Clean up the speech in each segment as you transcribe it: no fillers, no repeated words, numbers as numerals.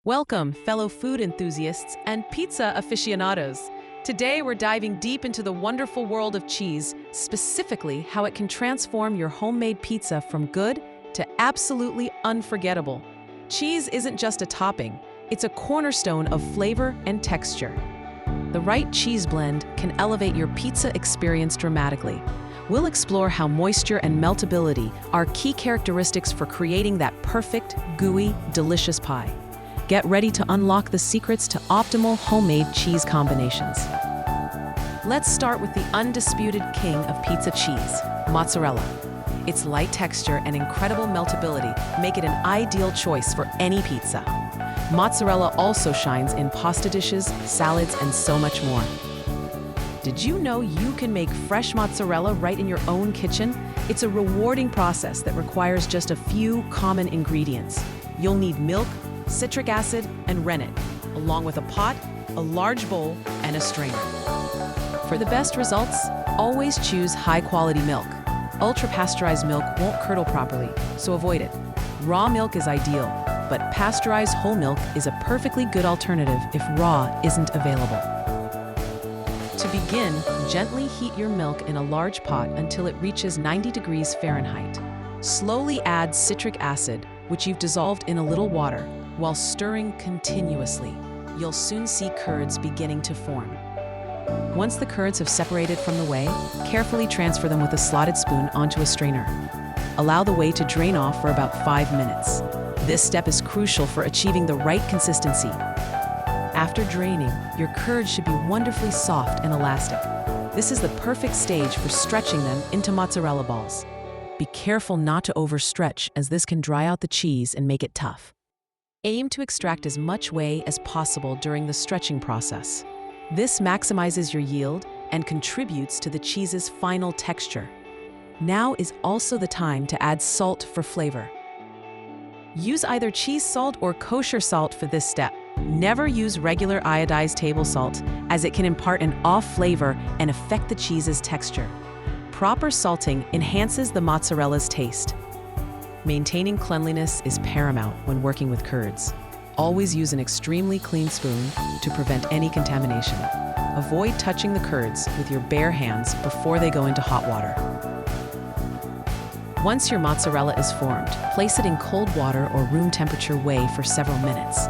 Welcome, fellow food enthusiasts and pizza aficionados. Today, we're diving deep into the wonderful world of cheese, specifically how it can transform your homemade pizza from good to absolutely unforgettable. Cheese isn't just a topping, it's a cornerstone of flavor and texture. The right cheese blend can elevate your pizza experience dramatically. We'll explore how moisture and meltability are key characteristics for creating that perfect, gooey, delicious pie. Get ready to unlock the secrets to optimal homemade cheese combinations. Let's start with the undisputed king of pizza cheese, mozzarella. Its light texture and incredible meltability make it an ideal choice for any pizza. Mozzarella also shines in pasta dishes, salads, and so much more. Did you know you can make fresh mozzarella right in your own kitchen? It's a rewarding process that requires just a few common ingredients. You'll need milk, citric acid, and rennet, along with a pot, a large bowl, and a strainer. For the best results, always choose high-quality milk. Ultra-pasteurized milk won't curdle properly, so avoid it. Raw milk is ideal, but pasteurized whole milk is a perfectly good alternative if raw isn't available. To begin, gently heat your milk in a large pot until it reaches 90 degrees Fahrenheit. Slowly add citric acid, which you've dissolved in a little water. While stirring continuously, you'll soon see curds beginning to form. Once the curds have separated from the whey, carefully transfer them with a slotted spoon onto a strainer. Allow the whey to drain off for about 5 minutes. This step is crucial for achieving the right consistency. After draining, your curds should be wonderfully soft and elastic. This is the perfect stage for stretching them into mozzarella balls. Be careful not to overstretch, as this can dry out the cheese and make it tough. Aim to extract as much whey as possible during the stretching process. This maximizes your yield and contributes to the cheese's final texture. Now is also the time to add salt for flavor. Use either cheese salt or kosher salt for this step. Never use regular iodized table salt, as it can impart an off flavor and affect the cheese's texture. Proper salting enhances the mozzarella's taste. Maintaining cleanliness is paramount when working with curds. Always use an extremely clean spoon to prevent any contamination. Avoid touching the curds with your bare hands before they go into hot water. Once your mozzarella is formed, place it in cold water or room temperature whey for several minutes.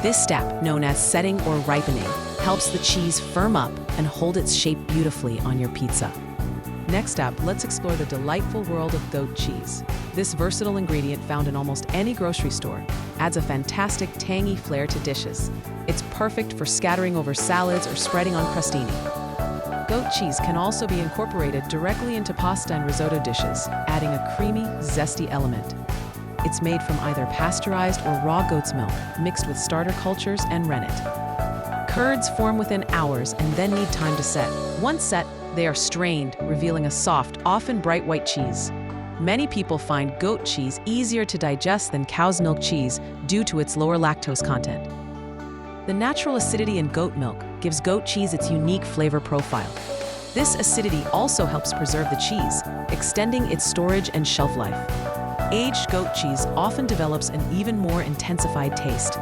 This step, known as setting or ripening, helps the cheese firm up and hold its shape beautifully on your pizza. Next up, let's explore the delightful world of goat cheese. This versatile ingredient, found in almost any grocery store, adds a fantastic tangy flair to dishes. It's perfect for scattering over salads or spreading on crostini. Goat cheese can also be incorporated directly into pasta and risotto dishes, adding a creamy, zesty element. It's made from either pasteurized or raw goat's milk, mixed with starter cultures and rennet. Curds form within hours and then need time to set. Once set, they are strained, revealing a soft, often bright white cheese. Many people find goat cheese easier to digest than cow's milk cheese due to its lower lactose content. The natural acidity in goat milk gives goat cheese its unique flavor profile. This acidity also helps preserve the cheese, extending its storage and shelf life. Aged goat cheese often develops an even more intensified taste.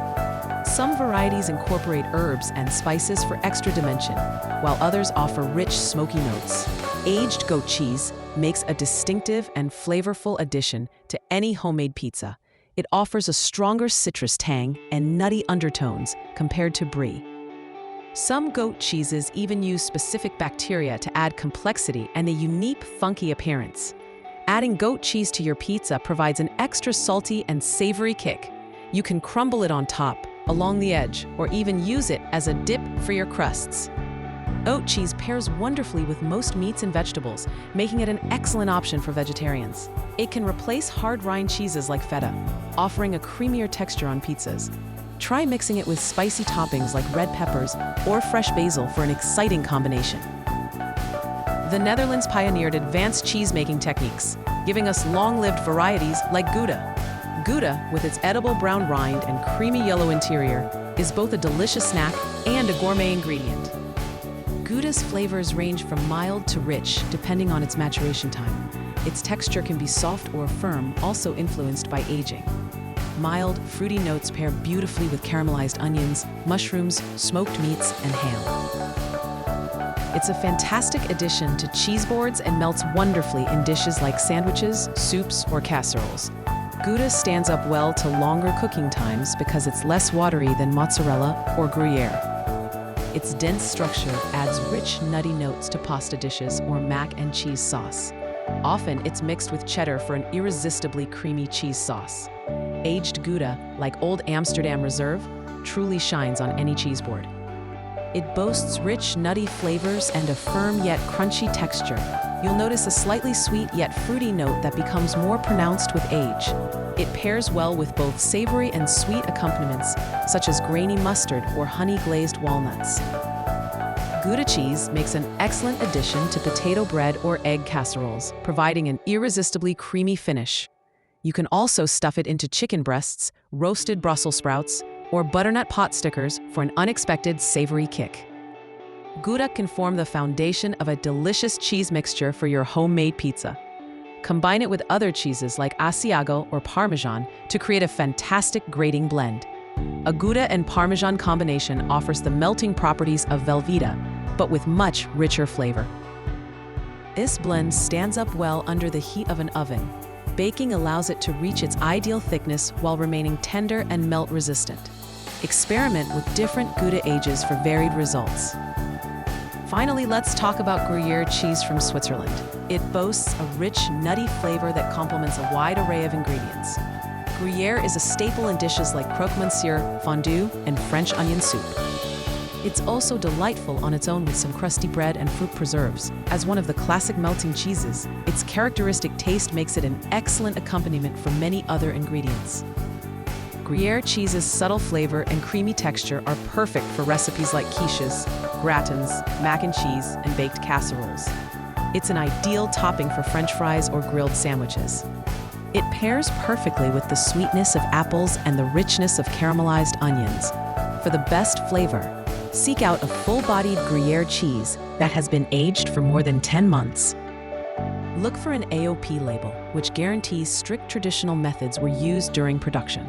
Some varieties incorporate herbs and spices for extra dimension, while others offer rich, smoky notes. Aged goat cheese makes a distinctive and flavorful addition to any homemade pizza. It offers a stronger citrus tang and nutty undertones compared to brie. Some goat cheeses even use specific bacteria to add complexity and a unique, funky appearance. Adding goat cheese to your pizza provides an extra salty and savory kick. You can crumble it on top, along the edge, or even use it as a dip for your crusts. Goat cheese pairs wonderfully with most meats and vegetables, making it an excellent option for vegetarians. It can replace hard rind cheeses like feta, offering a creamier texture on pizzas. Try mixing it with spicy toppings like red peppers or fresh basil for an exciting combination. The Netherlands pioneered advanced cheese-making techniques, giving us long-lived varieties like Gouda. Gouda, with its edible brown rind and creamy yellow interior, is both a delicious snack and a gourmet ingredient. Gouda's flavors range from mild to rich, depending on its maturation time. Its texture can be soft or firm, also influenced by aging. Mild, fruity notes pair beautifully with caramelized onions, mushrooms, smoked meats, and ham. It's a fantastic addition to cheese boards and melts wonderfully in dishes like sandwiches, soups, or casseroles. Gouda stands up well to longer cooking times because it's less watery than mozzarella or Gruyere. Its dense structure adds rich, nutty notes to pasta dishes or mac and cheese sauce. Often, it's mixed with cheddar for an irresistibly creamy cheese sauce. Aged Gouda, like Old Amsterdam Reserve, truly shines on any cheese board. It boasts rich, nutty flavors and a firm yet crunchy texture. You'll notice a slightly sweet yet fruity note that becomes more pronounced with age. It pairs well with both savory and sweet accompaniments, such as grainy mustard or honey-glazed walnuts. Gouda cheese makes an excellent addition to potato bread or egg casseroles, providing an irresistibly creamy finish. You can also stuff it into chicken breasts, roasted Brussels sprouts, or butternut pot stickers for an unexpected savory kick. Gouda can form the foundation of a delicious cheese mixture for your homemade pizza. Combine it with other cheeses like Asiago or Parmesan to create a fantastic grating blend. A Gouda and Parmesan combination offers the melting properties of Velveeta, but with much richer flavor. This blend stands up well under the heat of an oven. Baking allows it to reach its ideal thickness while remaining tender and melt-resistant. Experiment with different Gouda ages for varied results. Finally, let's talk about Gruyere cheese from Switzerland. It boasts a rich, nutty flavor that complements a wide array of ingredients. Gruyere is a staple in dishes like croque monsieur, fondue, and French onion soup. It's also delightful on its own with some crusty bread and fruit preserves. As one of the classic melting cheeses, its characteristic taste makes it an excellent accompaniment for many other ingredients. Gruyere cheese's subtle flavor and creamy texture are perfect for recipes like quiches, gratins, mac and cheese, and baked casseroles. It's an ideal topping for French fries or grilled sandwiches. It pairs perfectly with the sweetness of apples and the richness of caramelized onions. For the best flavor, seek out a full-bodied Gruyere cheese that has been aged for more than 10 months. Look for an AOP label, which guarantees strict traditional methods were used during production.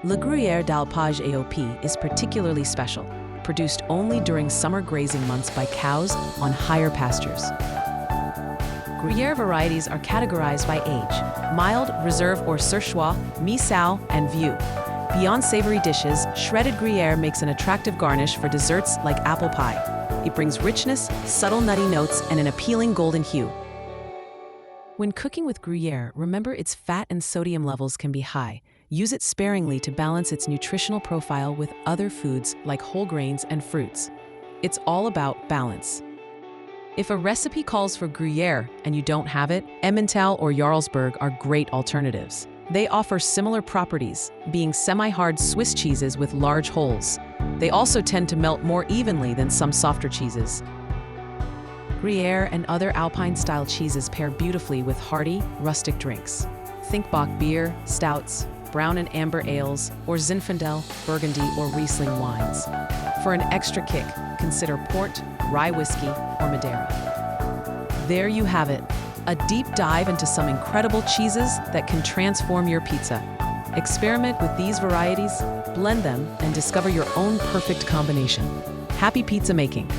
Le Gruyère d'Alpage AOP is particularly special, produced only during summer grazing months by cows on higher pastures. Gruyere varieties are categorized by age: mild, reserve or Surchoix, Misao, and Vieux. Beyond savory dishes, shredded Gruyere makes an attractive garnish for desserts like apple pie. It brings richness, subtle nutty notes, and an appealing golden hue. When cooking with Gruyere, remember its fat and sodium levels can be high. Use it sparingly to balance its nutritional profile with other foods like whole grains and fruits. It's all about balance. If a recipe calls for Gruyere and you don't have it, Emmental or Jarlsberg are great alternatives. They offer similar properties, being semi-hard Swiss cheeses with large holes. They also tend to melt more evenly than some softer cheeses. Gruyere and other Alpine-style cheeses pair beautifully with hearty, rustic drinks. Think Bock beer, stouts, brown and amber ales, or Zinfandel, Burgundy, or Riesling wines. For an extra kick, consider port, rye whiskey, or Madeira. There you have it, a deep dive into some incredible cheeses that can transform your pizza. Experiment with these varieties, blend them, and discover your own perfect combination. Happy pizza making!